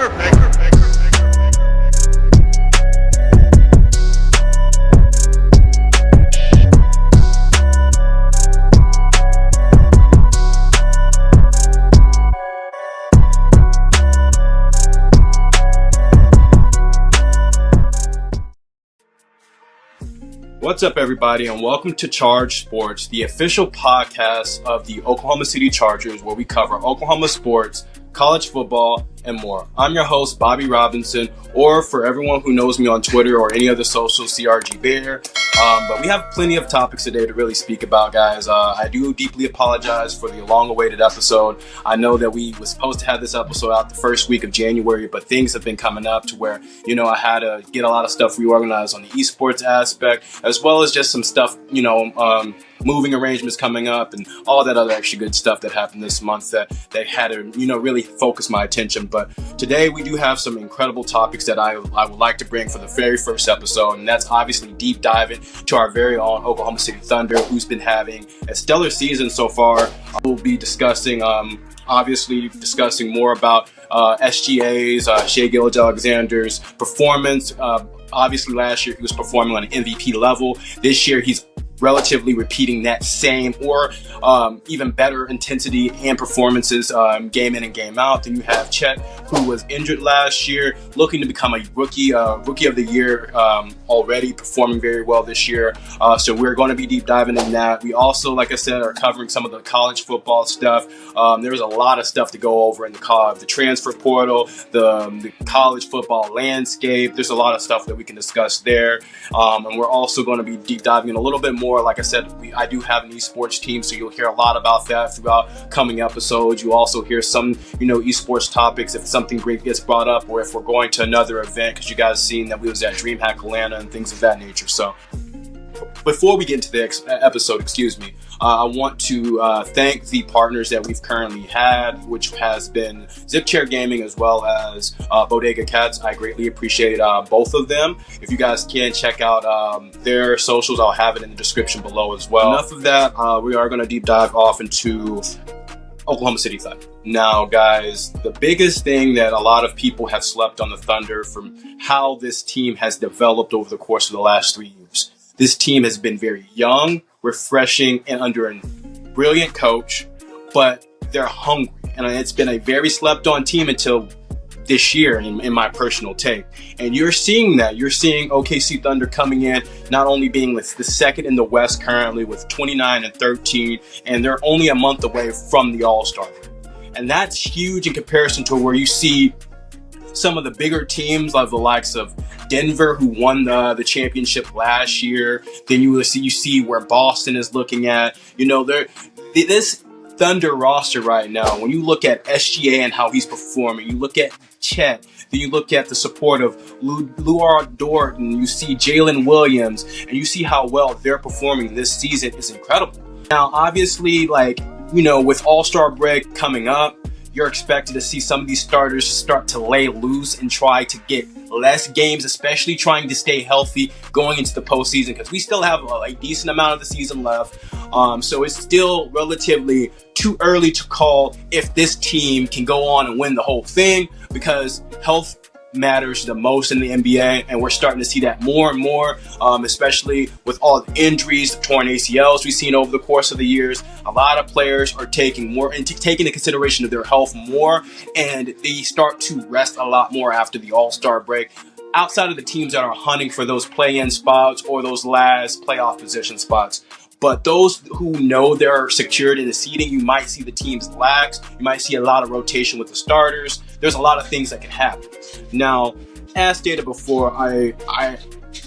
What's up, everybody, and welcome to Charge Sports, the official podcast of the Oklahoma City Chargers, where we cover Oklahoma sports, college football, and more. I'm your host, Bobby Robinson, or for everyone who knows me on Twitter or any other social, CRG Bear. But we have plenty of topics today to really speak about, guys. I do deeply apologize for the long-awaited episode. I know that we were supposed to have this episode out the first week of January, but things have been coming up to where, I had to get a lot of stuff reorganized on the esports aspect, as well as just some stuff, moving arrangements coming up and all that other extra good stuff that happened this month that had to, really focus my attention. But today we do have some incredible topics that I would like to bring for the very first episode, and that's obviously deep diving to our very own Oklahoma City Thunder, who's been having a stellar season so far. We'll be discussing, discussing more about SGA's, Shai Gilgeous-Alexander's performance. Obviously, last year he was performing on an MVP level. This year he's relatively repeating that same or even better intensity and performances game in and game out. Then you have Chet, who was injured last year, looking to become a rookie of the year, already performing very well this year. So we're going to be deep diving in that. We also, like I said, are covering some of the college football stuff. There's a lot of stuff to go over in the transfer portal, the college football landscape. There's a lot of stuff that we can discuss there. And we're also going to be deep diving in a little bit more. Like I said, I do have an esports team, so you'll hear a lot about that throughout coming episodes. You also hear some, esports topics if something great gets brought up, or if we're going to another event, because you guys seen that we was at DreamHack Atlanta and things of that nature. So before we get into the episode, I want to thank the partners that we've currently had, which has been Zip Chair Gaming as well as Bodega Cats. I greatly appreciate both of them. If you guys can check out their socials, I'll have it in the description below as well. Enough of that. We are going to deep dive off into Oklahoma City Thunder. Now, guys, the biggest thing that a lot of people have slept on the Thunder from how this team has developed over the course of the last 3 years. This team has been very young, refreshing, and under a brilliant coach, but they're hungry. And it's been a very slept-on team until this year, in my personal take. And you're seeing that. You're seeing OKC Thunder coming in, not only being the second in the West currently with 29-13, and they're only a month away from the All-Star break. And that's huge in comparison to where you see some of the bigger teams, like the likes of Denver, who won the championship last year. Then you see where Boston is looking at. This Thunder roster right now, when you look at SGA and how he's performing, you look at Chet, then you look at the support of Luar Dort, and you see Jalen Williams, and you see how well they're performing this season is incredible. Now, obviously, with All-Star break coming up, you're expected to see some of these starters start to lay loose and try to get less games, especially trying to stay healthy going into the postseason, because we still have a decent amount of the season left. So it's still relatively too early to call if this team can go on and win the whole thing, because health matters the most in the NBA, and we're starting to see that more and more, especially with all the injuries, the torn ACLs we've seen over the course of the years. A lot of players are taking into consideration of their health more, and they start to rest a lot more after the All-Star break, outside of the teams that are hunting for those play-in spots or those last playoff position spots. But those who know they're secured in the seeding, you might see the teams lax. You might see a lot of rotation with the starters. There's a lot of things that can happen. Now, as stated before, I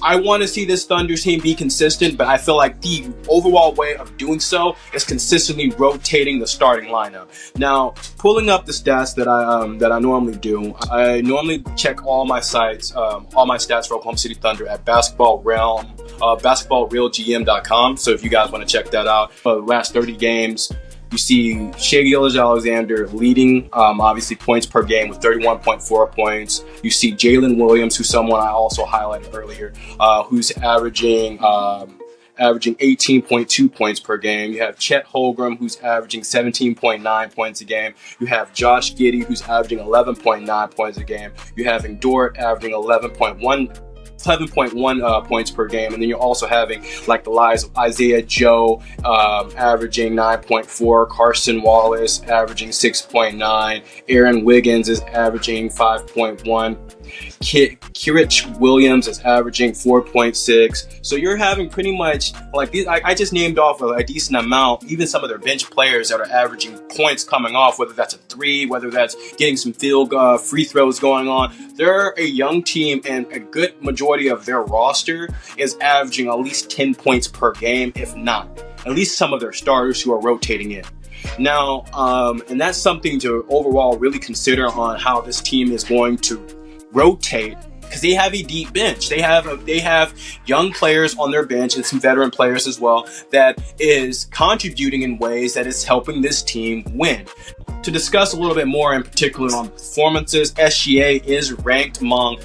want to see this Thunder team be consistent, but I feel like the overall way of doing so is consistently rotating the starting lineup. Now, pulling up the stats that I normally do, I normally check all my stats for Oklahoma City Thunder at basketballrealgm.com. So if you guys want to check that out, for the last 30 games, you see Shai Gilgeous-Alexander leading, obviously, points per game with 31.4 points. You see Jalen Williams, who's someone I also highlighted earlier, who's averaging averaging 18.2 points per game. You have Chet Holmgren, who's averaging 17.9 points a game. You have Josh Giddey, who's averaging 11.9 points a game. You're having Dort averaging 11.1 points per game, and then you're also having like the lives of Isaiah Joe averaging 9.4, Carson Wallace averaging 6.9, Aaron Wiggins is averaging 5.1, Kirich Williams is averaging 4.6. So you're having pretty much like these. I just named off a decent amount. Even some of their bench players that are averaging points coming off, whether that's a three, whether that's getting some free throws going on. They're a young team, and a good majority of their roster is averaging at least 10 points per game, if not at least some of their starters who are rotating in. Now, and that's something to overall really consider on how this team is going to rotate, because they have a deep bench. They have young players on their bench and some veteran players as well that is contributing in ways that is helping this team win. To discuss a little bit more in particular on performances, SGA is ranked among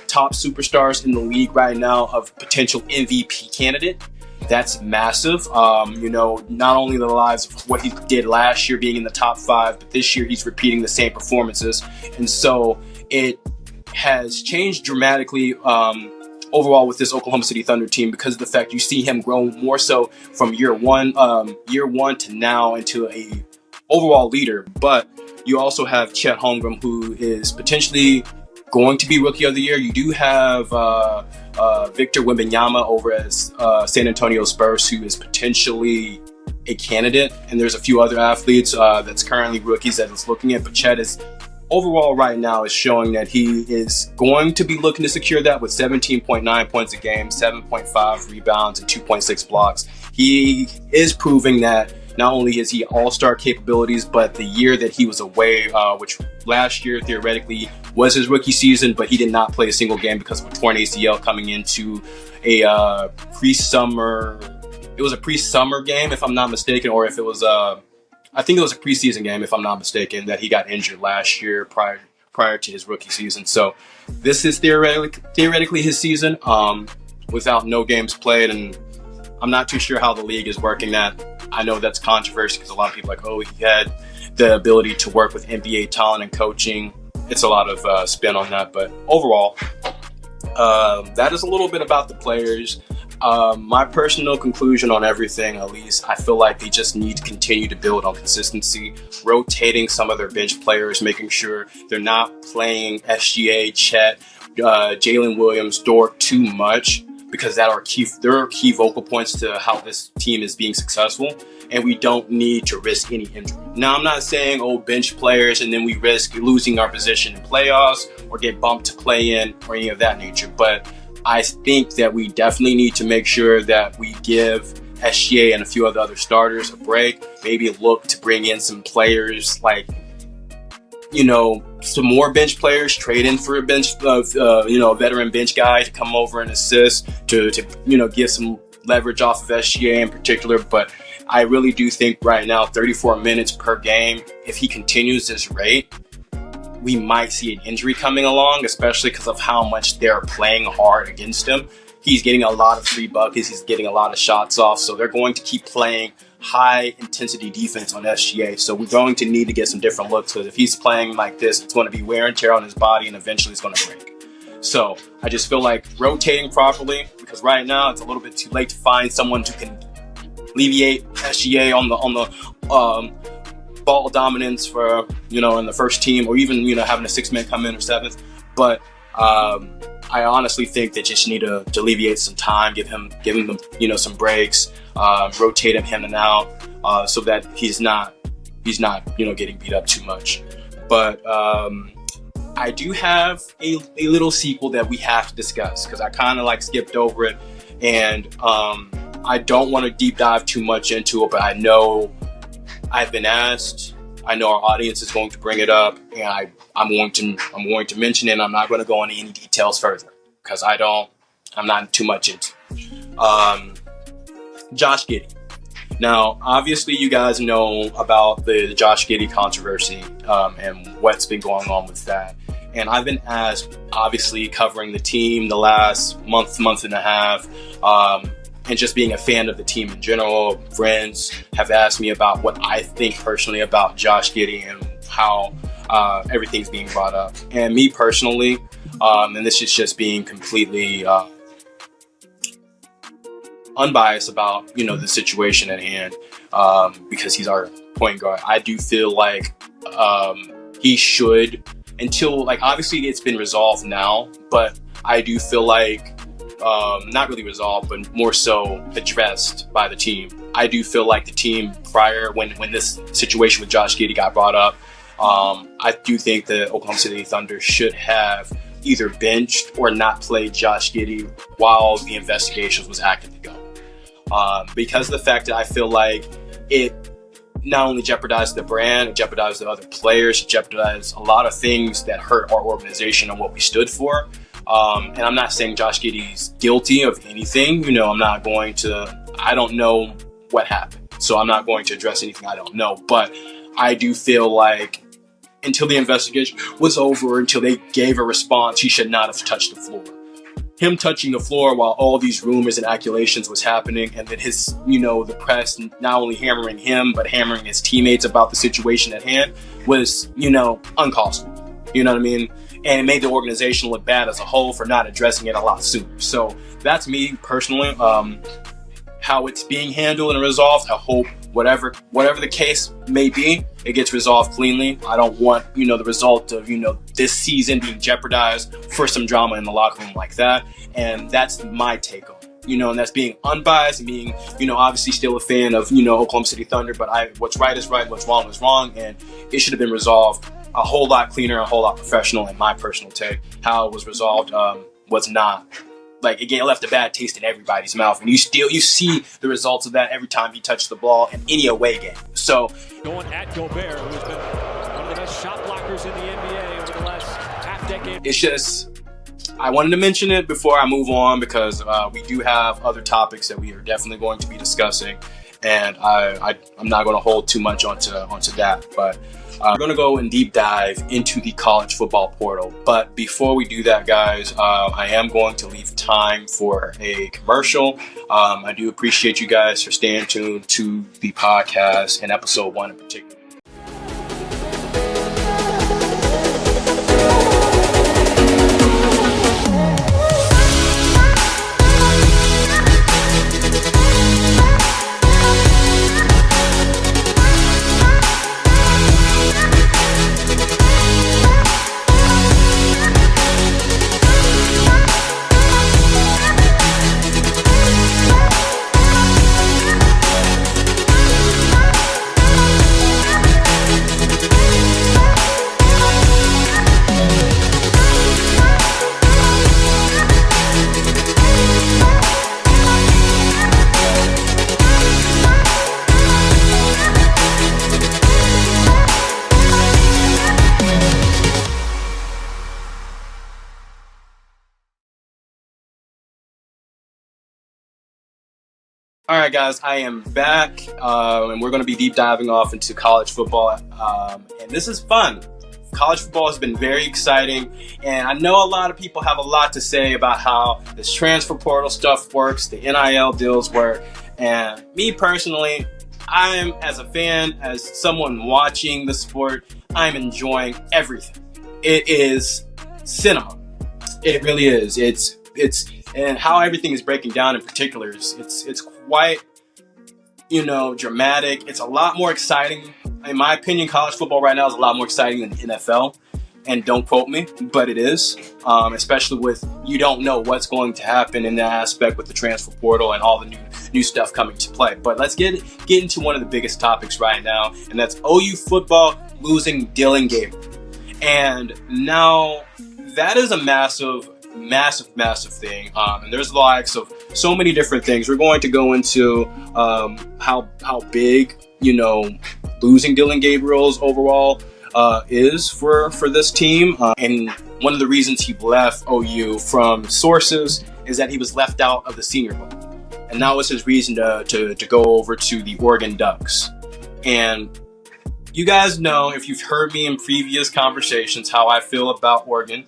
top superstars in the league right now of potential MVP candidate. That's massive. Not only the lives of what he did last year being in the top 5, but this year he's repeating the same performances. And so it has changed dramatically overall with this Oklahoma City Thunder team because of the fact you see him grow more so from year one to now into a overall leader. But you also have Chet Holmgren, who is potentially going to be Rookie of the Year. You do have Victor Wembanyama over at San Antonio Spurs, who is potentially a candidate. And there's a few other athletes that's currently rookies that is looking at, but Chet is overall right now is showing that he is going to be looking to secure that with 17.9 points a game, 7.5 rebounds, and 2.6 blocks. He is proving that not only is he all-star capabilities, but the year that he was away, which last year theoretically was his rookie season, but he did not play a single game because of a torn ACL coming into a pre-summer. It was a pre-summer game, if I'm not mistaken, or if it was I think it was a preseason game, if I'm not mistaken, that he got injured last year prior to his rookie season. So this is theoretically his season without no games played, and I'm not too sure how the league is working that. I know that's controversial because a lot of people are like, oh, he had the ability to work with NBA talent and coaching. It's a lot of spin on that, but overall, that is a little bit about the players. My personal conclusion on everything, at least, I feel like they just need to continue to build on consistency, rotating some of their bench players, making sure they're not playing SGA, Chet, Jalen Williams, Dort too much, because there are key vocal points to how this team is being successful, and we don't need to risk any injury. Now, I'm not saying, bench players and then we risk losing our position in playoffs or get bumped to play in or any of that nature, but I think that we definitely need to make sure that we give SGA and a few other starters a break. Maybe look to bring in some players like, some more bench players, trade in for a bench, a veteran bench guy to come over and assist to get some leverage off of SGA in particular. But I really do think right now, 34 minutes per game, if he continues this rate, we might see an injury coming along, especially because of how much they're playing hard against him. He's getting a lot of free buckets. He's getting a lot of shots off. So they're going to keep playing high intensity defense on SGA. So we're going to need to get some different looks, because if he's playing like this, it's going to be wear and tear on his body, and eventually it's going to break. So I just feel like rotating properly, because right now it's a little bit too late to find someone who can alleviate SGA on the ball dominance for, in the first team, or even, having a 6-man come in or 7th. But I honestly think they just need to alleviate some time, give him some breaks, rotate him in and out, so that he's not getting beat up too much. But I do have a little sequel that we have to discuss, because I kind of skipped over it, and I don't want to deep dive too much into it, but I know I've been asked. I know our audience is going to bring it up, and I'm going to mention it. I'm not going to go into any details further, because I'm not too much into Josh Giddey. Now, obviously, you guys know about the Josh Giddey controversy and what's been going on with that. And I've been asked, obviously, covering the team the last month and a half, and just being a fan of the team in general. Friends have asked me about what I think personally about Josh Giddey and how everything's being brought up. And me personally, and this is just being completely unbiased about, the situation at hand, because he's our point guard. I do feel like he should, until, obviously it's been resolved now, but I do feel like not really resolved, but more so addressed by the team. I do feel like the team prior, when this situation with Josh Giddey got brought up, I do think the Oklahoma City Thunder should have either benched or not played Josh Giddey while the investigations was actively going. Because of the fact that I feel like it not only jeopardized the brand, it jeopardized the other players, it jeopardized a lot of things that hurt our organization and what we stood for. And I'm not saying Josh Giddey's guilty of anything. I don't know what happened, so I'm not going to address anything I don't know. But I do feel like until the investigation was over, until they gave a response, he should not have touched the floor. Him touching the floor while all these rumors and accusations was happening, and then his, the press not only hammering him, but hammering his teammates about the situation at hand was, uncalled for. You know what I mean? And it made the organization look bad as a whole for not addressing it a lot sooner. So that's me personally. How it's being handled and resolved, I hope whatever the case may be, it gets resolved cleanly. I don't want, the result of, this season being jeopardized for some drama in the locker room like that. And that's my take on it, and that's being unbiased and being, obviously still a fan of, Oklahoma City Thunder, but what's right is right, what's wrong is wrong. And it should have been resolved a whole lot cleaner, a whole lot professional, in my personal take. How it was resolved was not. It left a bad taste in everybody's mouth, and you see the results of that every time he touched the ball in any away game. So going at Gobert, who's been one of the best shot blockers in the NBA over the last half decade. It's just, I wanted to mention it before I move on, because we do have other topics that we are definitely going to be discussing, and I'm not going to hold too much onto that, but we're going to go and deep dive into the college football portal. But before we do that, guys, I am going to leave time for a commercial. I do appreciate you guys for staying tuned to the podcast and episode 1 in particular. All right, guys, I am back, and we're going to be deep diving off into college football, and this is fun. College football has been very exciting, and I know a lot of people have a lot to say about how this transfer portal stuff works, the NIL deals work, and me personally, as a fan, as someone watching the sport, I'm enjoying everything. It is cinema. It really is. It's and how everything is breaking down in particular, it's quite, dramatic. It's a lot more exciting. In my opinion, college football right now is a lot more exciting than the NFL. And don't quote me, but it is. Especially with, you don't know what's going to happen in that aspect with the transfer portal and all the new stuff coming to play. But let's get into one of the biggest topics right now, and that's OU football losing Dillon Gabriel. And now that is a massive thing, and there's likes of so many different things. We're going to go into how big losing Dillon Gabriel's overall is for this team, and one of the reasons he left OU from sources is that he was left out of the Senior Bowl, and that was his reason to go over to the Oregon Ducks. And you guys know, if you've heard me in previous conversations, how I feel about Oregon,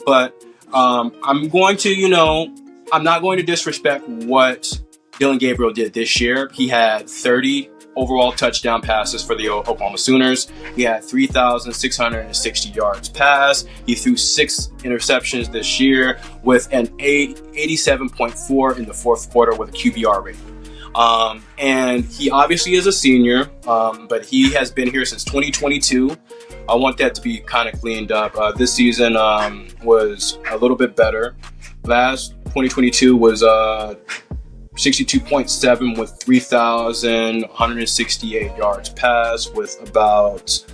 but I'm going to, I'm not going to disrespect what Dillon Gabriel did this year. He had 30 overall touchdown passes for the Oklahoma Sooners. He had 3,660 yards passed. He threw 6 interceptions this year with an 87.4 in the fourth quarter with a QBR rating. And he obviously is a senior, but he has been here since 2022. I want that to be kind of cleaned up. This season was a little bit better. Last 2022 was 62.7 with 3,168 yards passed with about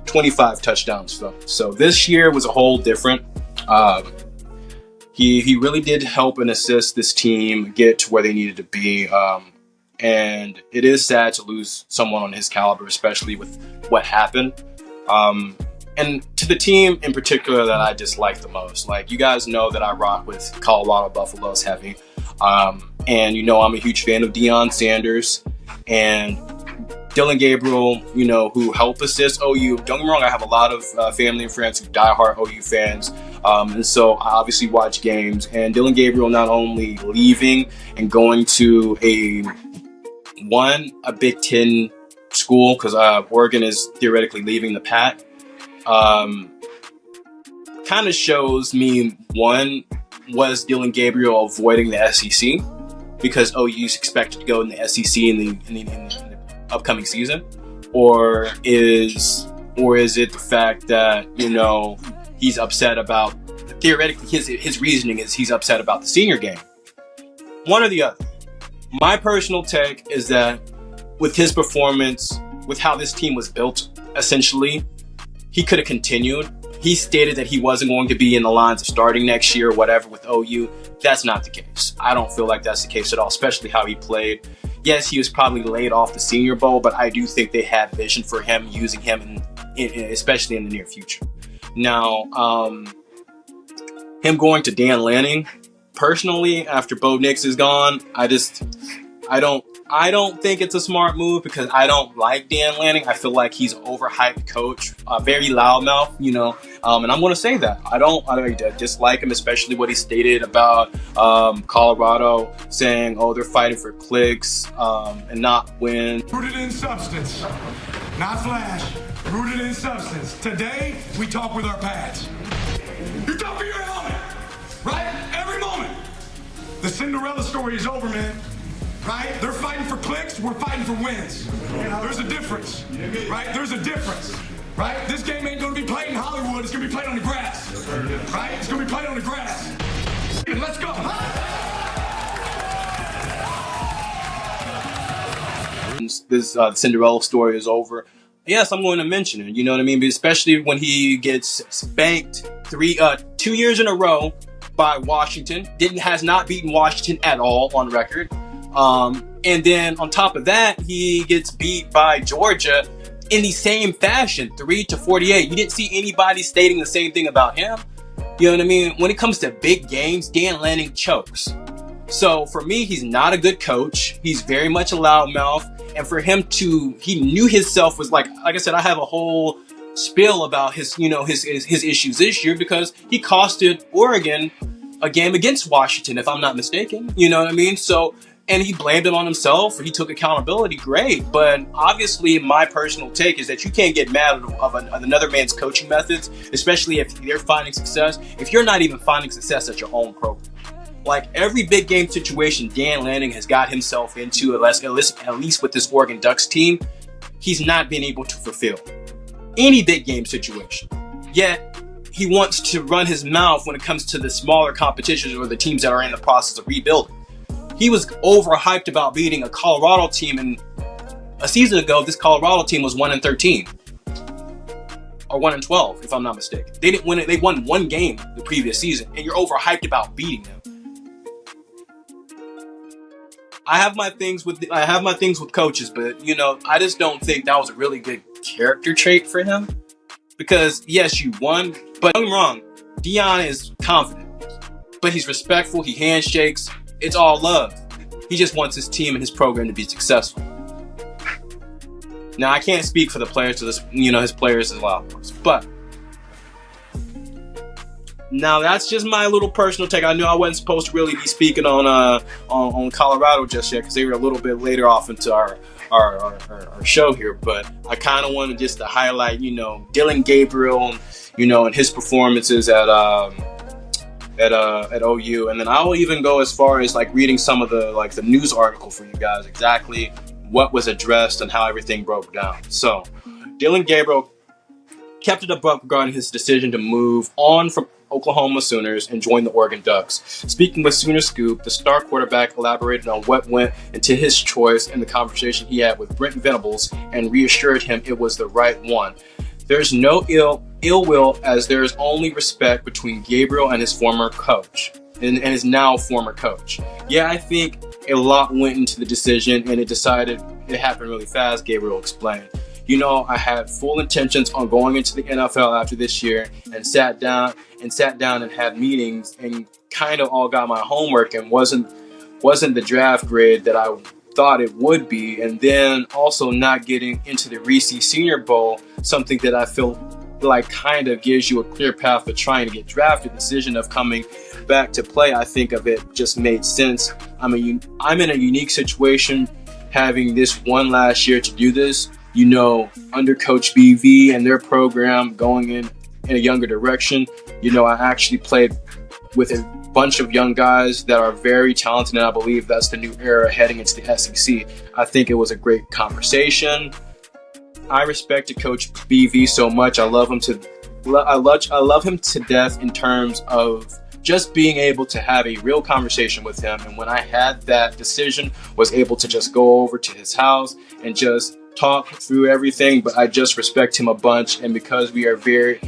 25 touchdowns though. So this year was a whole different. He really did help and assist this team get to where they needed to be. And it is sad to lose someone on his caliber, especially with what happened. And to the team in particular that I dislike the most. Like, you guys know that I rock with Colorado Buffaloes heavy. And you know I'm a huge fan of Deion Sanders and Dillon Gabriel, who helped assist OU. Don't get me wrong, I have a lot of family and friends who diehard OU fans. And so I obviously watch games. And Dillon Gabriel not only leaving and going to a Big Ten school, because Oregon is theoretically leaving the Pac, kind of shows me, one, was Dillon Gabriel avoiding the SEC because OU's expected to go in the SEC in the upcoming season, or is it the fact that he's upset about, theoretically his reasoning is he's upset about the senior game? One or the other. My personal take is that with his performance, with how this team was built, essentially, he could have continued. He stated that he wasn't going to be in the lines of starting next year or whatever with OU. That's not the case. I don't feel like that's the case at all, especially how he played. Yes, he was probably laid off the Senior Bowl, but I do think they had vision for him, using him, especially in the near future. Now, him going to Dan Lanning, personally, after Bo Nix is gone, I don't think it's a smart move because I don't like Dan Lanning. I feel like he's an overhyped coach, very loudmouth, and I'm going to say that. I dislike him, especially what he stated about Colorado, saying, they're fighting for clicks and not win. Rooted in substance, not flash. Rooted in substance. Today, we talk with our pads. You talk for your helmet, right? Every moment. The Cinderella story is over, man. Right? They're fighting for clicks, we're fighting for wins. There's a difference, right? There's a difference, right? This game ain't gonna be played in Hollywood, it's gonna be played on the grass, right? It's gonna be played on the grass. Let's go. This Cinderella story is over. Yes, I'm going to mention it, you know what I mean? But especially when he gets spanked 2 years in a row by Washington, has not beaten Washington at all on record. And then on top of that, he gets beat by Georgia in the same fashion, 3-48. You didn't see anybody stating the same thing about him. You know what I mean? When it comes to big games, Dan Lanning chokes. So for me, he's not a good coach. He's very much a loudmouth. And for him he knew himself was like I said, I have a whole spiel about his issues this year because he costed Oregon a game against Washington, if I'm not mistaken. You know what I mean? So, and he blamed it on himself. He took accountability. Great. But obviously, my personal take is that you can't get mad of another man's coaching methods, especially if they're finding success, if you're not even finding success at your own program. Like, every big game situation Dan Lanning has got himself into, at least with this Oregon Ducks team, he's not been able to fulfill any big game situation. Yet, he wants to run his mouth when it comes to the smaller competitions or the teams that are in the process of rebuilding. He was overhyped about beating a Colorado team, and a season ago, this Colorado team was 1-13 or 1-12, if I'm not mistaken. They didn't win it. They won one game the previous season, and you're overhyped about beating them. I have my things with coaches, but I just don't think that was a really good character trait for him. Because yes, you won, but don't get me wrong, Deion is confident, but he's respectful. He handshakes. It's all love. He just wants his team and his program to be successful. Now, I can't speak for the players to this, his players as well, but Now that's just my little personal take. I knew I wasn't supposed to really be speaking on Colorado just yet because they were a little bit later off into our show here. But I kind of wanted just to highlight, Dillon Gabriel, and his performances at OU, and then I will even go as far as like reading some of the news article for you guys, exactly what was addressed and how everything broke down. So, Dillon Gabriel kept it above regarding his decision to move on from Oklahoma Sooners and join the Oregon Ducks. Speaking with Sooner Scoop, the star quarterback elaborated on what went into his choice and the conversation he had with Brent Venables and reassured him it was the right one. There's no ill will, as there is only respect between Gabriel and his former coach, and his now former coach. Yeah, I think a lot went into the decision, and it happened really fast, Gabriel explained. I had full intentions on going into the NFL after this year, and sat down and had meetings and kind of all got my homework, and wasn't the draft grade that I thought it would be. And then also not getting into the Reese Senior Bowl, something that I feel like kind of gives you a clear path of trying to get drafted. The decision of coming back to play, I think of it just made sense. I'm in a unique situation having this one last year to do this. Under Coach BV and their program going in a younger direction. I actually played with a bunch of young guys that are very talented, and I believe that's the new era heading into the SEC. I think it was a great conversation. I respected Coach BV so much. I love him to death in terms of just being able to have a real conversation with him. And when I had that decision, was able to just go over to his house and just talk through everything. But I just respect him a bunch, and because we are we're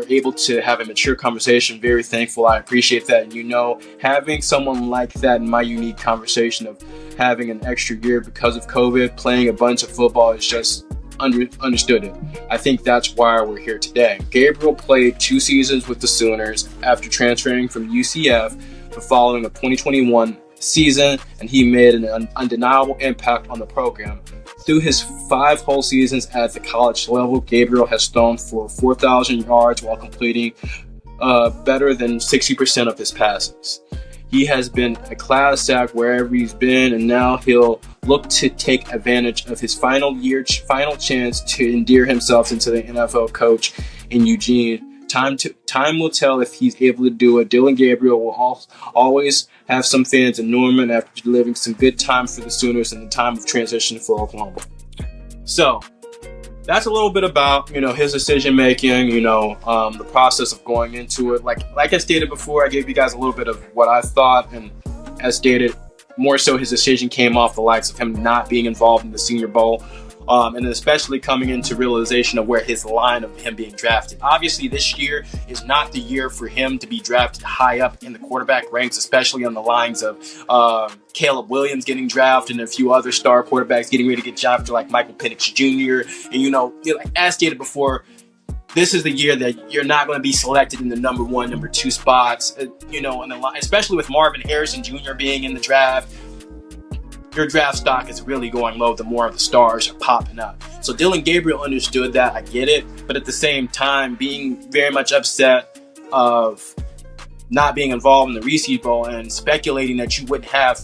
able to have a mature conversation, very thankful. I appreciate that. And having someone like that in my unique conversation of having an extra year because of COVID, playing a bunch of football, is just understood it. I think that's why we're here today. Gabriel played 2 seasons with the Sooners after transferring from UCF the following the 2021 season, and he made an undeniable impact on the program. Through his 5 whole seasons at the college level, Gabriel has thrown for 4,000 yards while completing better than 60% of his passes. He has been a class act wherever he's been, and now he'll look to take advantage of his final chance to endear himself into the NFL coach in Eugene. Time will tell if he's able to do it. Dillon Gabriel will always have some fans in Norman after delivering some good time for the Sooners in the time of transition for Oklahoma. So that's a little bit about, his decision making, the process of going into it. Like I stated before, I gave you guys a little bit of what I thought, and as stated, more so his decision came off the likes of him not being involved in the Senior Bowl. And especially coming into realization of where his line of him being drafted. Obviously, this year is not the year for him to be drafted high up in the quarterback ranks, especially on the lines of Caleb Williams getting drafted and a few other star quarterbacks getting ready to get drafted, like Michael Penix Jr. And, as stated before, this is the year that you're not going to be selected in the number 1, number 2 spots, especially with Marvin Harrison Jr. being in the draft. Your draft stock is really going low the more of the stars are popping up. So Dillon Gabriel understood that. I get it. But at the same time, being very much upset of not being involved in the Reese Bowl and speculating that you wouldn't have,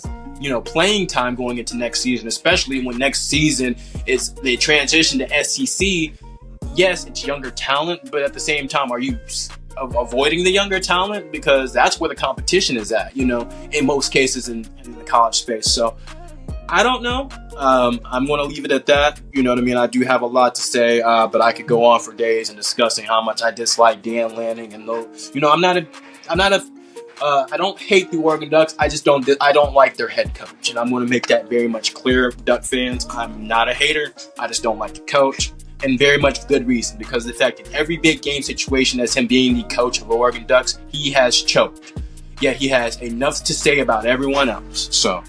playing time going into next season, especially when next season is the transition to SEC. Yes, it's younger talent, but at the same time, are you avoiding the younger talent? Because that's where the competition is at, in most cases in the college space. So I don't know. I'm going to leave it at that. You know what I mean? I do have a lot to say, but I could go on for days and discussing how much I dislike Dan Lanning and those. I don't hate the Oregon Ducks. I don't like their head coach, and I'm going to make that very much clear, Duck fans. I'm not a hater. I just don't like the coach, and very much good reason, because of the fact that every big game situation, as him being the coach of the Oregon Ducks, he has choked. Yet he has enough to say about everyone else. So.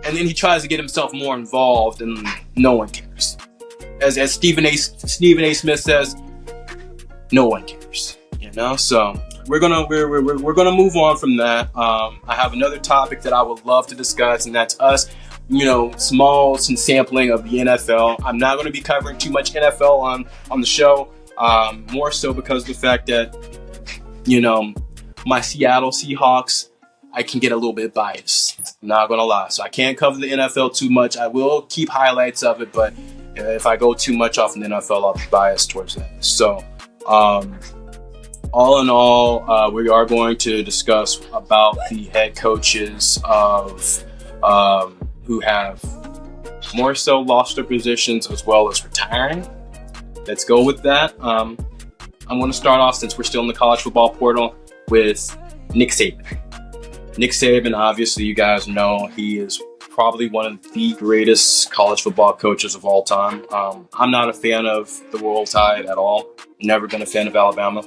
And then he tries to get himself more involved, and no one cares. As Stephen A. Smith says, no one cares. So we're gonna move on from that. I have another topic that I would love to discuss, and that's us. Small sampling of the NFL. I'm not going to be covering too much NFL on the show. More so because of the fact that, my Seattle Seahawks, I can get a little bit biased. I'm not going to lie. So I can't cover the NFL too much. I will keep highlights of it, but if I go too much off in the NFL, I'll be biased towards that. So, all in all, we are going to discuss about the head coaches of who have more so lost their positions as well as retiring. Let's go with that. I'm going to start off, since we're still in the college football portal, with Nick Saban. Nick Saban, obviously, you guys know, he is probably one of the greatest college football coaches of all time. I'm not a fan of the Roll Tide at all. Never been a fan of Alabama.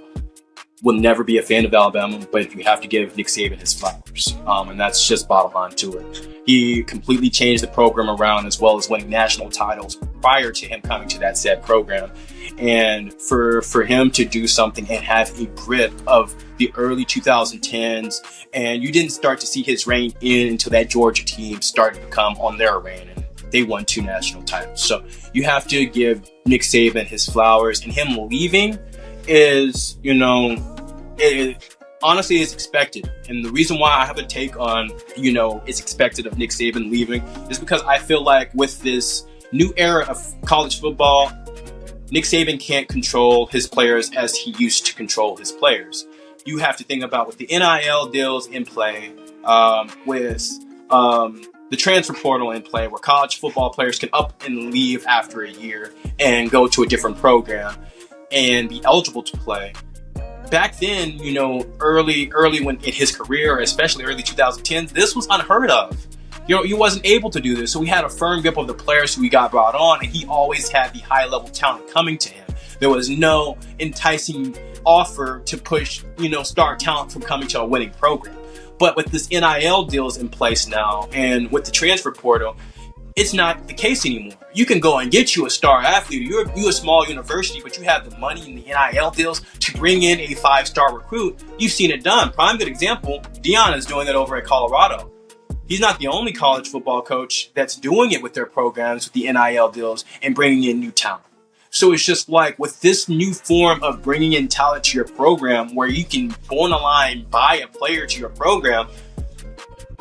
Will never be a fan of Alabama, but you have to give Nick Saban his flowers. And that's just bottom line to it. He completely changed the program around, as well as winning national titles prior to him coming to that said program. And for him to do something and have a grip of the early 2010s, and you didn't start to see his reign in until that Georgia team started to come on their reign, and they won 2 national titles. So you have to give Nick Saban his flowers, and him leaving is, honestly, it's expected. And the reason why I have a take on, it's expected of Nick Saban leaving is because I feel like with this new era of college football, Nick Saban can't control his players as he used to control his players. You have to think about with the NIL deals in play, with the transfer portal in play, where college football players can up and leave after a year and go to a different program and be eligible to play. Back then, early when in his career, especially early 2010s, this was unheard of. He wasn't able to do this. So we had a firm grip of the players who we got brought on, and he always had the high level talent coming to him. There was no enticing offer to push, star talent from coming to a winning program. But with this NIL deals in place now, and with the transfer portal, it's not the case anymore. You can go and get you a star athlete. You're a small university, but you have the money in the NIL deals to bring in a 5-star recruit. You've seen it done. Prime good example, Deion is doing it over at Colorado. He's not the only college football coach that's doing it with their programs, with the NIL deals, and bringing in new talent. So it's just like with this new form of bringing in talent to your program, where you can go on the line, buy a player to your program,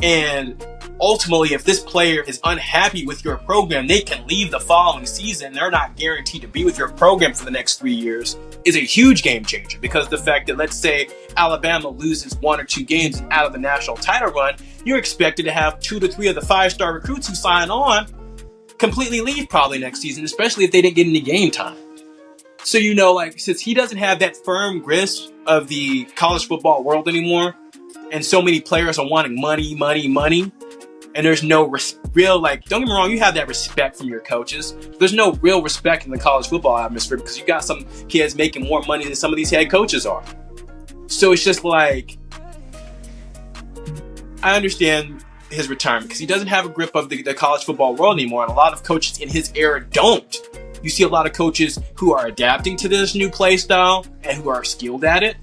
and ultimately, if this player is unhappy with your program, they can leave the following season. They're not guaranteed to be with your program for the next 3 years. Is a huge game changer, because the fact that, let's say Alabama loses 1 or 2 games out of the national title run, you're expected to have 2 to 3 of the 5-star recruits who sign on completely leave probably next season, especially if they didn't get any game time. So, since he doesn't have that firm grist of the college football world anymore, and so many players are wanting money, and there's no real, don't get me wrong, you have that respect from your coaches. There's no real respect in the college football atmosphere, because you got some kids making more money than some of these head coaches are. So it's just I understand his retirement, because he doesn't have a grip of the college football world anymore, and a lot of coaches in his era don't. You see a lot of coaches who are adapting to this new play style and who are skilled at it.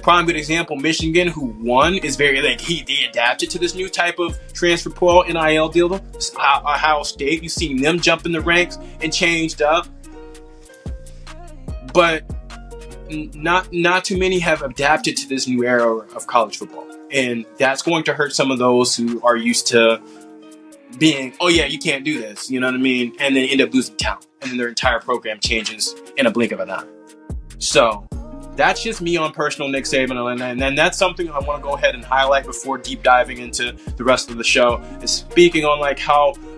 Prime good example, Michigan, who won, is very they adapted to this new type of transfer portal NIL deal. Ohio State, you've seen them jump in the ranks and changed up, but not too many have adapted to this new era of college football, and that's going to hurt some of those who are used to being, oh yeah, you can't do this, you know what I mean, and then end up losing talent, and then their entire program changes in a blink of an eye. So that's just me on personal Nick Saban, and that's something I want to go ahead and highlight before deep diving into the rest of the show, is speaking on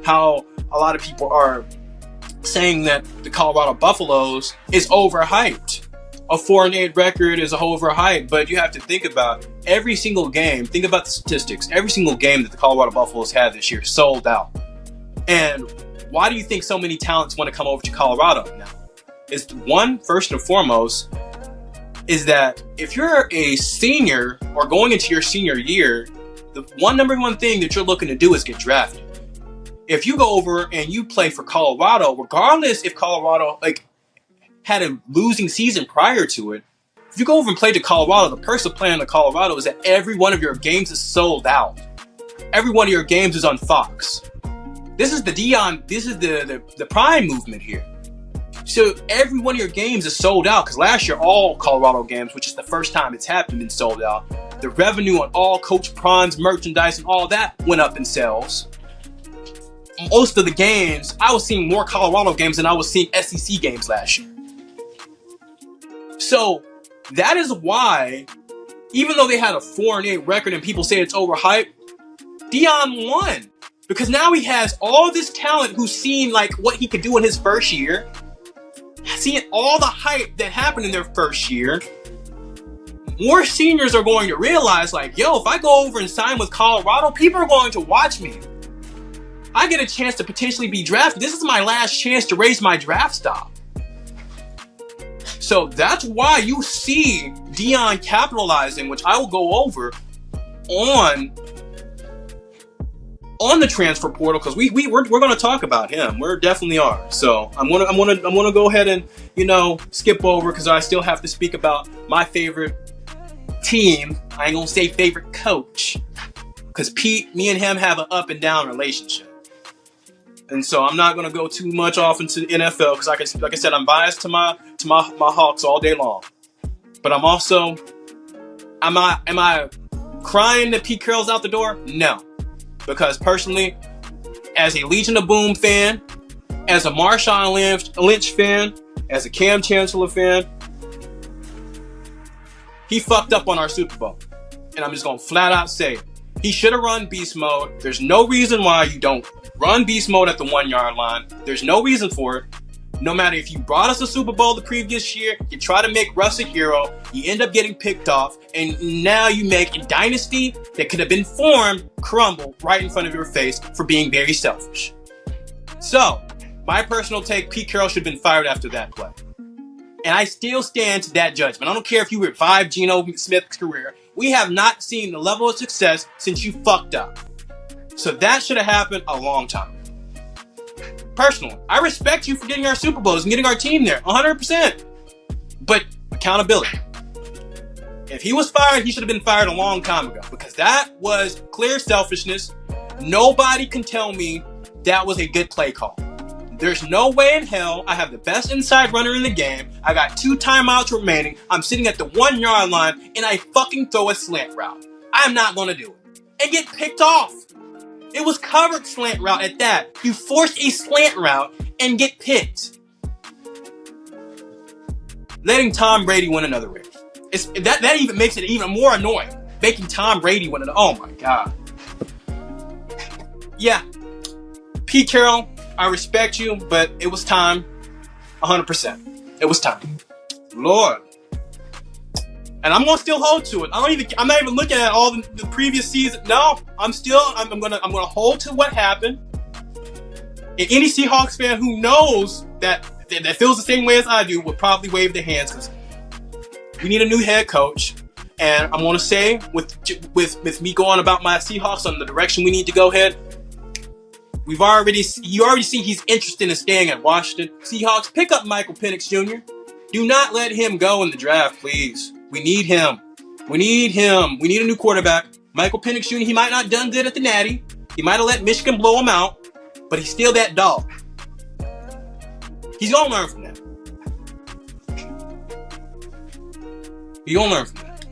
how a lot of people are saying that the Colorado Buffaloes is overhyped. A 4-8 record is overhyped, but you have to think about every single game. Think about the statistics. Every single game that the Colorado Buffaloes had this year sold out. And why do you think so many talents want to come over to Colorado now? First and foremost, is that if you're a senior or going into your senior year, the number one thing that you're looking to do is get drafted. If you go over and you play for Colorado, regardless if Colorado had a losing season prior to it, if you go over and play to Colorado, the perks of playing to Colorado is that every one of your games is sold out. Every one of your games is on Fox. This is the Deion, this is the Prime movement here. So every one of your games is sold out, because last year all Colorado games, which is the first time it's happened, been sold out. The revenue on all Coach Prime's merchandise and all that went up in sales. Most of the games, I was seeing more Colorado games than I was seeing SEC games last year. So that is why, even though they had a 4-8 record and people say it's overhyped, Deion won. Because now he has all this talent who's seen like what he could do in his first year, seeing all the hype that happened in their first year. More seniors are going to realize, like, yo, if I go over and sign with Colorado, people are going to watch me. I get a chance to potentially be drafted. This is my last chance to raise my draft stock. So that's why you see Deion capitalizing, which I will go over on the transfer portal, because we're going to talk about him. We definitely are. So I'm gonna go ahead and skip over, because I still have to speak about my favorite team. I ain't gonna say favorite coach, because Pete, me and him have an up and down relationship. And so I'm not gonna go too much off into the NFL, because like I said, I'm biased to my Hawks all day long. But I'm also, am I crying that Pete Carroll's out the door? No. Because personally, as a Legion of Boom fan, as a Marshawn Lynch fan, as a Cam Chancellor fan, he fucked up on our Super Bowl. And I'm just going to flat out say it. He should have run beast mode. There's no reason why you don't run beast mode at the 1-yard line. There's no reason for it. No matter if you brought us a Super Bowl the previous year, you try to make Russ a hero, you end up getting picked off, and now you make a dynasty that could have been formed crumble right in front of your face for being very selfish. So, my personal take, Pete Carroll should have been fired after that play. And I still stand to that judgment. I don't care if you revived Geno Smith's career. We have not seen the level of success since you fucked up. So that should have happened a long time. Personally, I respect you for getting our Super Bowls and getting our team there, 100%. But accountability. If he was fired, he should have been fired a long time ago, because that was clear selfishness. Nobody can tell me that was a good play call. There's no way in hell. I have the best inside runner in the game. I got 2 timeouts remaining. I'm sitting at the 1-yard line, and I fucking throw a slant route. I'm not going to do it. And get picked off. It was covered slant route at that. You force a slant route and get picked. Letting Tom Brady win another ring. That even makes it even more annoying. Making Tom Brady win another. Oh my God. Yeah. Pete Carroll, I respect you, but it was time. 100%. It was time. Lord. And I'm gonna still hold to it. I'm not even looking at all the previous season. No, I'm gonna hold to what happened. And any Seahawks fan who knows that feels the same way as I do would probably wave their hands, because we need a new head coach. And I'm gonna say, with me going about my Seahawks on the direction we need to go ahead, you already see he's interested in staying at Washington. Seahawks, pick up Michael Penix Jr. Do not let him go in the draft, please. We need him. We need him. We need a new quarterback. Michael Penix Jr., he might not done good at the Natty. He might have let Michigan blow him out, but he's still that dog. He's going to learn from that. He's going to learn from that.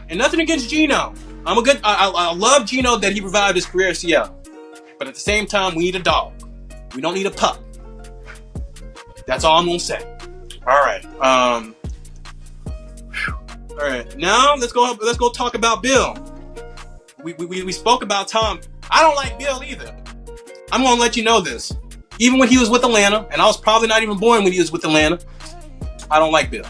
And nothing against Geno. I love Geno that he revived his career at Seattle. But at the same time, we need a dog. We don't need a pup. That's all I'm going to say. All right. All right, now let's go talk about Bill. We spoke about Tom. I don't like Bill either. I'm gonna let you know this. Even when he was with Atlanta, and I was probably not even born when he was with Atlanta, I don't like Bill. I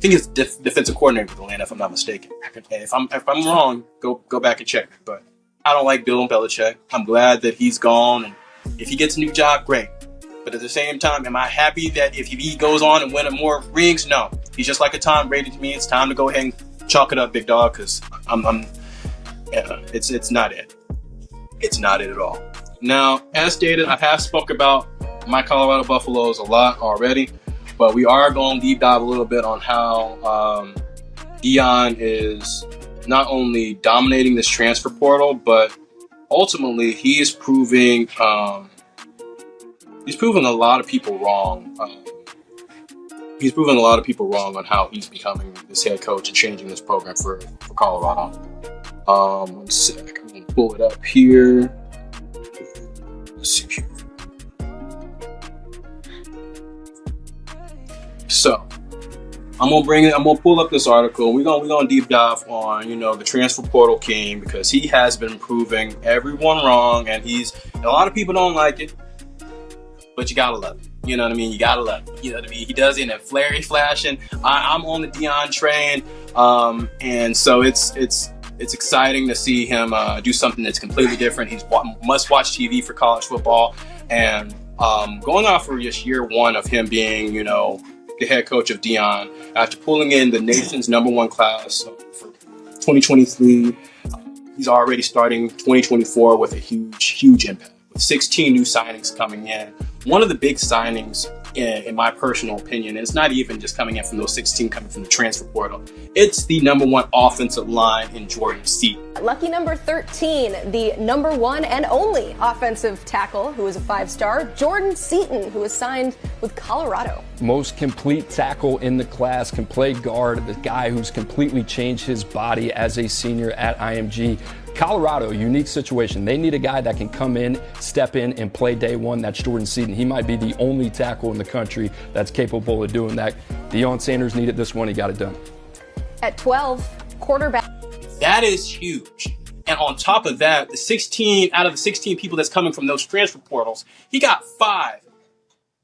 think he's defensive coordinator with Atlanta, if I'm not mistaken. And if I'm wrong, go back and check me. But I don't like Bill Belichick. I'm glad that he's gone, and if he gets a new job, great. But at the same time, am I happy that if he goes on and win more rings? No. He's just like a Tom Brady to me. It's time to go ahead and chalk it up, big dog, because it's not it. It's not it at all. Now, as stated, I have spoke about my Colorado Buffaloes a lot already, but we are going to deep dive a little bit on how Deion is not only dominating this transfer portal, but ultimately he is proving a lot of people wrong. he's proving a lot of people wrong on how he's becoming this head coach and changing this program for Colorado. 1 sec. I'm going to pull it up here. Let's see here. So, I'm gonna pull up this article. We're gonna deep dive on, the transfer portal king, because he has been proving everyone wrong, and a lot of people don't like it, but you gotta love it. You know what I mean? You gotta love it. You know what I mean? He does it in a flary flashing. I'm on the Deion train, and so it's exciting to see him do something that's completely different. He's must-watch TV for college football, and going off for just year one of him being, the head coach of Deion, after pulling in the nation's #1 class for 2023, he's already starting 2024 with a huge impact. With 16 new signings coming in. One of the big signings, in my personal opinion, and it's not even just coming in from those 16 coming from the transfer portal, it's the #1 offensive line in Jordan Seaton. Lucky number 13, the #1 and only offensive tackle who is a 5-star, Jordan Seaton, who was signed with Colorado. Most complete tackle in the class, can play guard, the guy who's completely changed his body as a senior at IMG. Colorado, unique situation. They need a guy that can come in, step in, and play day one. That's Jordan Seaton. He might be the only tackle in the country that's capable of doing that. Deion Sanders needed this one. He got it done. At 12, quarterback. That is huge. And on top of that, out of the 16 people that's coming from those transfer portals, he got 5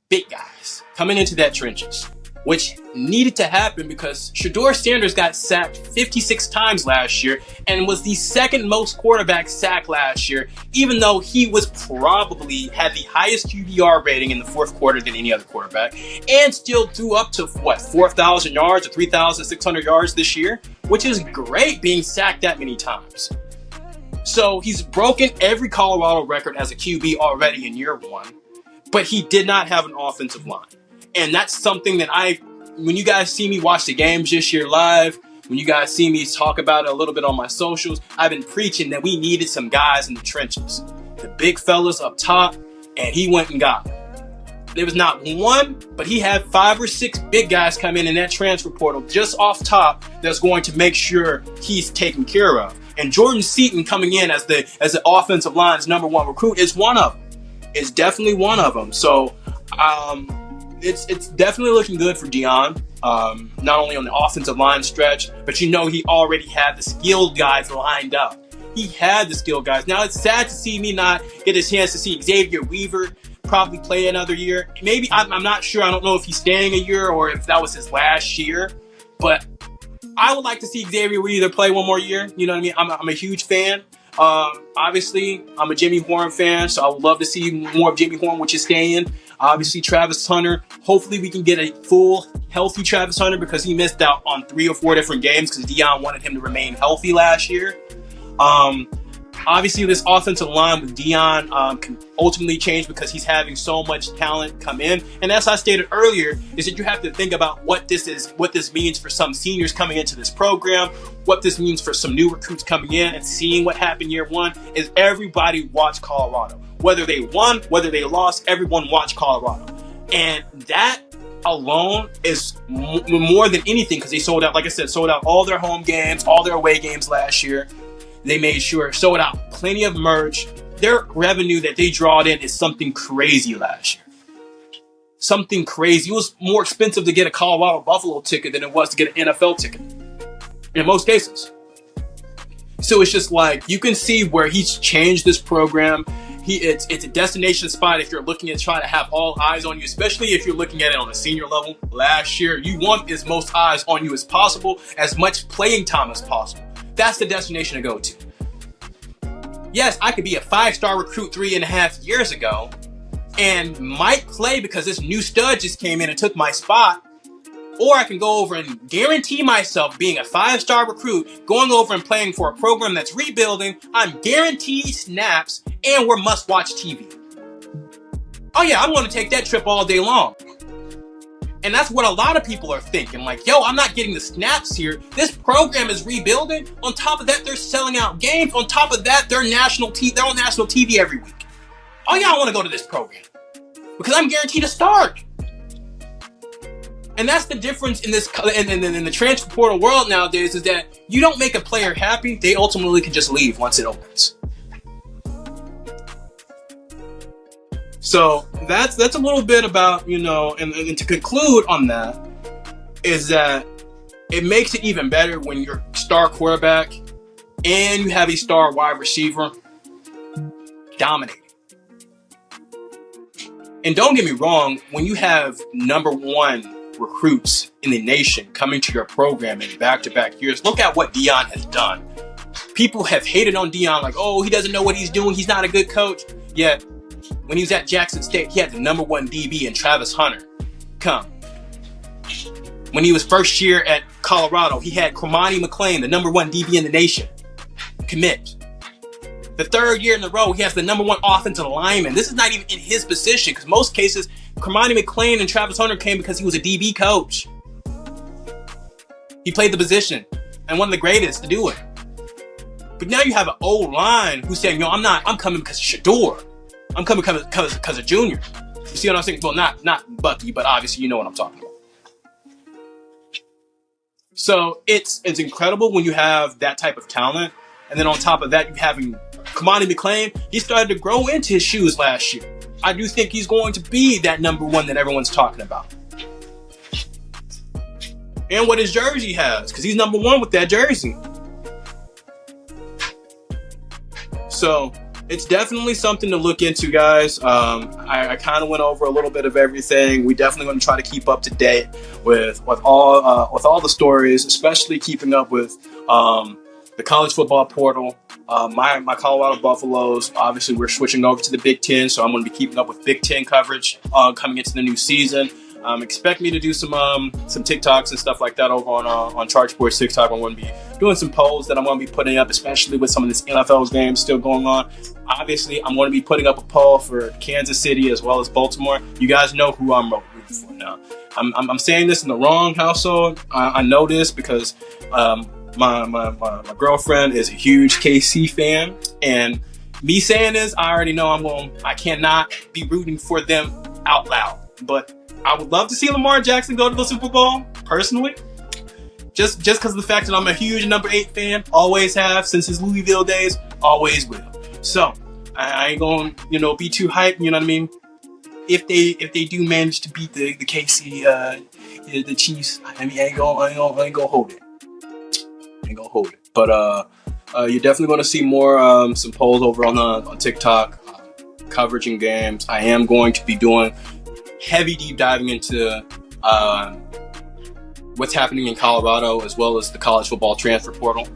big guys coming into that trenches, which needed to happen because Shedeur Sanders got sacked 56 times last year and was the second most quarterback sack last year, even though he was probably had the highest QBR rating in the fourth quarter than any other quarterback, and still threw up to 4,000 yards or 3,600 yards this year, which is great being sacked that many times. So he's broken every Colorado record as a QB already in year one, but he did not have an offensive line. And that's something that when you guys see me watch the games this year live, when you guys see me talk about it a little bit on my socials, I've been preaching that we needed some guys in the trenches. The big fellas up top, and he went and got them. There was not one, but he had 5 or 6 big guys come in that transfer portal just off top that's going to make sure he's taken care of. And Jordan Seaton coming in as the offensive line's #1 recruit is one of them. It's definitely one of them. So, It's definitely looking good for Deion, not only on the offensive line stretch, but he already had the skilled guys lined up. He had the skilled guys. Now, it's sad to see me not get a chance to see Xavier Weaver probably play another year. Maybe, I'm not sure. I don't know if he's staying a year or if that was his last year, but I would like to see Xavier Weaver play one more year. You know what I mean? I'm a huge fan. Obviously, I'm a Jimmy Horn fan, so I would love to see more of Jimmy Horn, which is staying. Obviously, Travis Hunter. Hopefully, we can get a full, healthy Travis Hunter because he missed out on 3 or 4 different games because Deion wanted him to remain healthy last year. Obviously, this offensive line with Deion can ultimately change because he's having so much talent come in. And as I stated earlier, is that you have to think about what this means for some seniors coming into this program, what this means for some new recruits coming in and seeing what happened year one. Is everybody watched Colorado. Whether they won, whether they lost, everyone watched Colorado. And that alone is more than anything because they sold out, like I said, sold out all their home games, all their away games last year. They made sure, sold out plenty of merch. Their revenue that they drawed in is something crazy last year. Something crazy. It was more expensive to get a Colorado Buffalo ticket than it was to get an NFL ticket. In most cases. So it's just like, you can see where he's changed this program. It's a destination spot if you're looking at trying to have all eyes on you, especially if you're looking at it on a senior level. Last year, you want as most eyes on you as possible, as much playing time as possible. That's the destination to go to. Yes, I could be a 5-star recruit 3.5 years ago and might play because this new stud just came in and took my spot. Or I can go over and guarantee myself being a 5-star recruit, going over and playing for a program that's rebuilding. I'm guaranteed snaps and we're must-watch TV. Oh yeah, I'm going to take that trip all day long. And that's what a lot of people are thinking. Like, yo, I'm not getting the snaps here. This program is rebuilding. On top of that, they're selling out games. On top of that, they're on national TV every week. Oh yeah, I want to go to this program because I'm guaranteed to start. And that's the difference in this in the transfer portal world nowadays, is that you don't make a player happy, they ultimately can just leave once it opens. So that's a little bit about, and to conclude on that is that it makes it even better when you're a star quarterback and you have a star wide receiver dominating. And don't get me wrong, when you have number one recruits in the nation coming to your program in back-to-back years, look at what Deion has done. People have hated on Deion like, oh, he doesn't know what he's doing, he's not a good coach. Yet, when he was at Jackson State, he had the number one DB in Travis Hunter. When he was first year at Colorado, he had Cormani McClain, the number one DB in the nation, commit. The third year in a row, he has the number one offensive lineman. This is not even in his position, because most cases, Cormani McClain and Travis Hunter came because he was a DB coach. He played the position and one of the greatest to do it. But now you have an old line who's saying, I'm coming because of Shador. I'm coming because of Junior. You see what I'm saying? Well, not Bucky, but obviously you know what I'm talking about. So it's incredible when you have that type of talent. And then on top of that, you having Cormani McClain, he started to grow into his shoes last year. I do think he's going to be that number one that everyone's talking about. And what his jersey has, because he's number one with that jersey. So it's definitely something to look into, guys. I kind of went over a little bit of everything. We definitely going to try to keep up to date with all the stories, especially keeping up with the college football portal. My Colorado Buffaloes, obviously we're switching over to the Big Ten, so I'm going to be keeping up with Big Ten coverage coming into the new season. Expect me to do some TikToks and stuff like that over on Charge Sports TikTok. I'm going to be doing some polls that I'm going to be putting up, especially with some of this NFL games still going on. Obviously, I'm going to be putting up a poll for Kansas City as well as Baltimore. You guys know who I'm rooting for now. I'm saying this in the wrong household. I know this because my girlfriend is a huge KC fan, and me saying this, I already know I cannot be rooting for them out loud. But I would love to see Lamar Jackson go to the Super Bowl, personally. Just because of the fact that I'm a huge number 8 fan, always have since his Louisville days, always will. So I ain't going to be too hyped, you know what I mean? If they do manage to beat the KC the Chiefs, I mean I ain't gonna hold it. But you're definitely gonna see more some polls over on TikTok, coverage and games. I am going to be doing heavy deep diving into what's happening in Colorado as well as the college football transfer portal.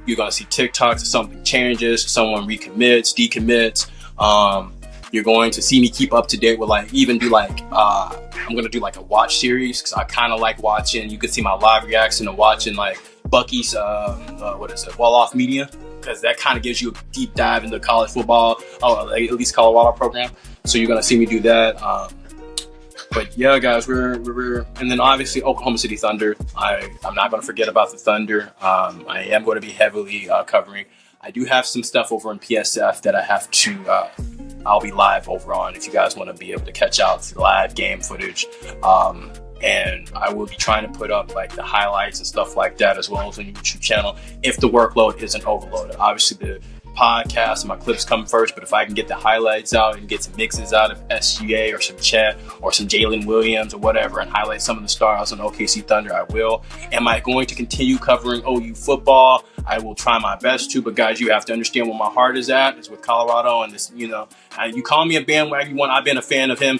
You're going to see TikToks if something changes, someone recommits, decommits. You're going to see me keep up to date with I'm going to do a watch series because I kind of like watching. You can see my live reaction to watching Bucky's, Wall Off Media, because that kind of gives you a deep dive into college football, at least Colorado program. So you're going to see me do that. But yeah, guys, we're and then obviously Oklahoma City Thunder. I'm not going to forget about the Thunder. I am going to be heavily covering. I do have some stuff over in PSF that I have to. I'll be live over on if you guys want to be able to catch out the live game footage. And I will be trying to put up the highlights and stuff like that as well as on your YouTube channel if the workload isn't overloaded. Obviously the podcast and my clips come first, but if I can get the highlights out and get some mixes out of SGA or some Chet or some Jalen Williams or whatever and highlight some of the stars on OKC Thunder, I will. Am I going to continue covering OU football? I will try my best to, but guys, you have to understand where my heart is at. It's with Colorado, and this, you call me a bandwagon one. I've been a fan of him.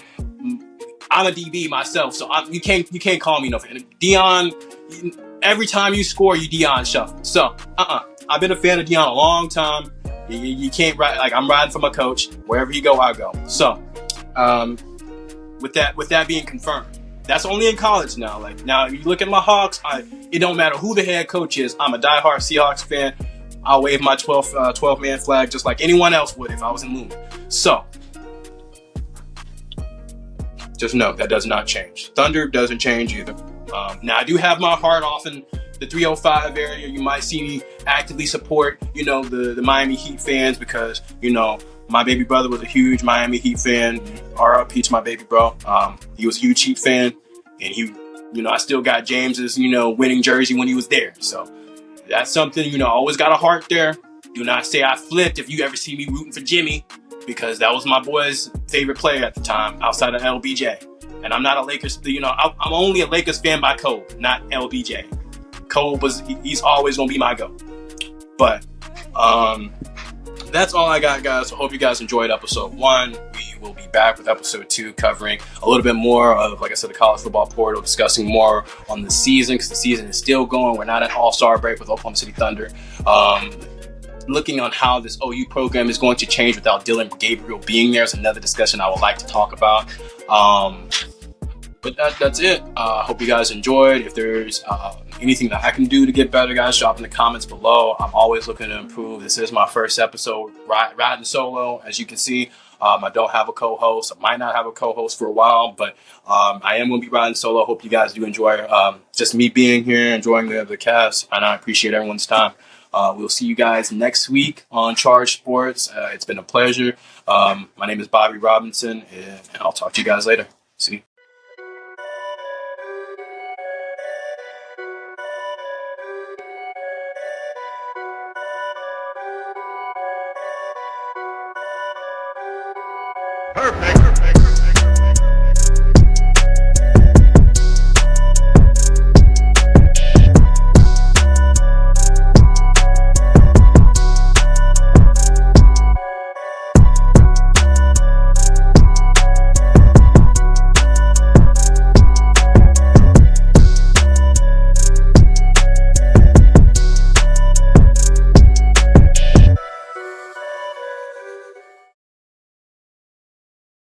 I'm a DB myself, so you can't call me no fan. Deion, every time you score, you Deion shuffle. So, I've been a fan of Deion a long time. You can't ride, I'm riding for my coach. Wherever he go, I go. So, with that being confirmed, that's only in college now. Now, if you look at my Hawks, it don't matter who the head coach is. I'm a diehard Seahawks fan. I'll wave my 12-man flag just like anyone else would if I was in Lumen. So, just know that does not change. Thunder doesn't change either. Now, I do have my heart off in the 305 area. You might see me actively support, the Miami Heat fans because, my baby brother was a huge Miami Heat fan. RIP to my baby bro. He was a huge Heat fan, and he I still got James's, winning jersey when he was there. So that's something, always got a heart there. Do not say I flipped if you ever see me rooting for Jimmy, because that was my boy's favorite player at the time outside of LBJ. And I'm not a Lakers, I'm only a Lakers fan by code, not LBJ. Cole he's always going to be my GOAT. But that's all I got, guys. So hope you guys enjoyed episode 1. We will be back with episode 2, covering a little bit more of, like I said, the college football portal, discussing more on the season, because the season is still going. We're not at All-Star break with Oklahoma City Thunder. Looking on how this OU program is going to change without Dillon and Gabriel being there is another discussion I would like to talk about. But that's it. Hope you guys enjoyed. If there's anything that I can do to get better, guys, drop in the comments below. I'm always looking to improve. This is my first episode riding solo. As you can see, I don't have a co-host. I might not have a co-host for a while, but I am going to be riding solo. Hope you guys do enjoy just me being here, enjoying the cast, and I appreciate everyone's time. We'll see you guys next week on Charge Sports. It's been a pleasure. My name is Bobby Robinson, and I'll talk to you guys later. See you. Perfect.